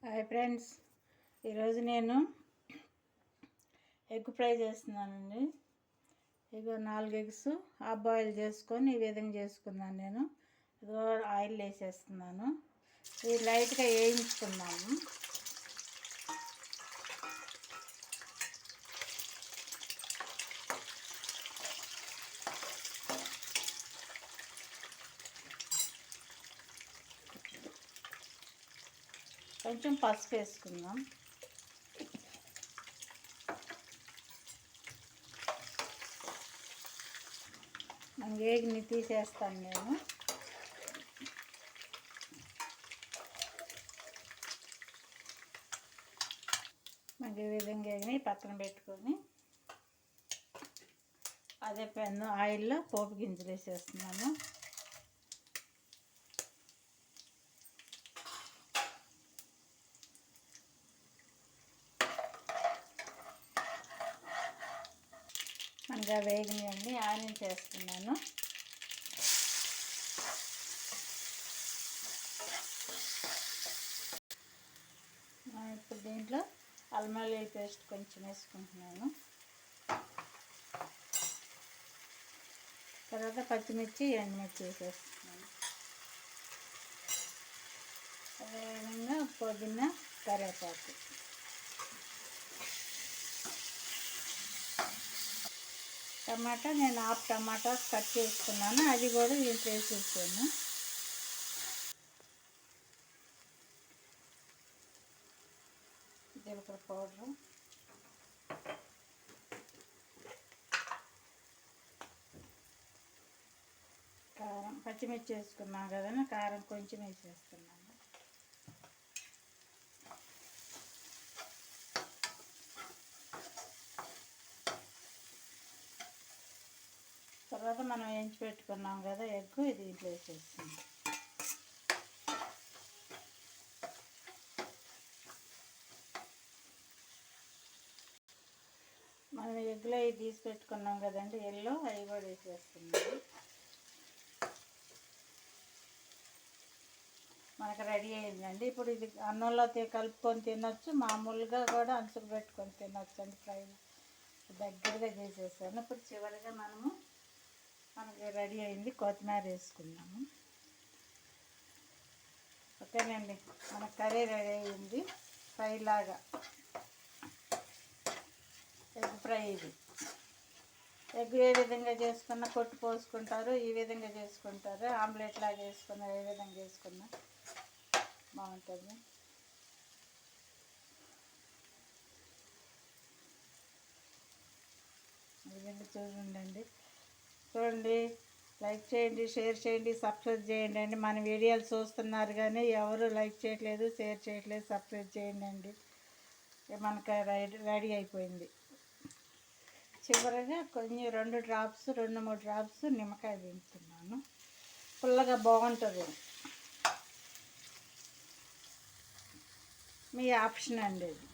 Hi friends, ఈరోజు నేను egg fry చేస్తున్నానండి. ఇగో 4 ఎగ్స్ హాఫ్ బాయిల్ చేసుకొని ఈ విధంగా చేసుకున్నాను. నేను ఇదిగో ఆయిల్ వేసేస్తున్నాను. ఇది లైట్గా వేయించుకున్నాము. కొంచెం పసుపు వేసుకుందాం. ఎగ్ని తీసేస్తాను నేను. ఈ విధంగా ఎగ్ని పక్కన పెట్టుకొని అదే పెన్ను ఆయిల్లో పోపు గింజలు వేసేస్తున్నాను. మనగా వేగినాయండి, ఆనియన్ చేస్తున్నాను. ఇప్పుడు దీంట్లో అల్లం వెల్లుల్లి పేస్ట్ కొంచెం వేసుకుంటున్నాను. తర్వాత పచ్చిమిర్చి ఎండుమిర్చి వేసేస్తున్నాను. అదేవిధంగా పుదీనా కరివేపాకు. టమాటా నేను హాఫ్ టమాటా కట్ చేసుకున్నాను, అది కూడా దీంట్లో వేసేసాను. జీలకర్ర పౌడరు, కారం, పచ్చిమిర్చి వేసుకున్నాం కదా, కారం కొంచెం వేసేస్తున్నాను. తర్వాత మనం వేయించి పెట్టుకున్నాం కదా ఎగ్, ఇది దీంట్లో వేసేస్తున్నాం. మనం ఎగ్లో అవి తీసి పెట్టుకున్నాం కదండి ఎల్లో, అవి కూడా వేసేస్తున్నాము. మనకు రెడీ అయిందండి. ఇప్పుడు ఇది అన్నంలో కలుపుకొని తినొచ్చు, మామూలుగా కూడా అంచుకు పెట్టుకొని తినొచ్చు అండి. ఫ్రై దగ్గరగా చేసేసాను. ఇప్పుడు చివరిగా మనకి రెడీ అయింది, కొత్తిమీర వేసుకున్నాము. ఓకేనండి, మన కర్రీ రెడీ అయింది. ఫ్రై లాగా ఎగ్ ఫ్రై. ఇది ఎగ్ ఏ విధంగా చేసుకున్నా కొట్టు పోసుకుంటారు, ఈ విధంగా చేసుకుంటారు, ఆమ్లెట్ లాగా వేసుకున్నా, ఏ విధంగా చేసుకున్నా బాగుంటుంది. ఈ విధంగా చూడండి, లైక్ చేయండి, షేర్ చేయండి, సబ్స్క్రైబ్ చేయండి అండి. మన వీడియోలు చూస్తున్నారు కానీ ఎవరు లైక్ చేయట్లేదు, షేర్ చేయట్లేదు. సబ్స్క్రైబ్ చేయండి అండి. మనకు రెడీ అయిపోయింది. చివరిగా కొన్ని 2 డ్రాప్స్ 2-3 డ్రాప్స్ నిమ్మకాయ పిండుతున్నాను. పుల్లగా బాగుంటుంది. మీ ఆప్షన్ అండి ఇది.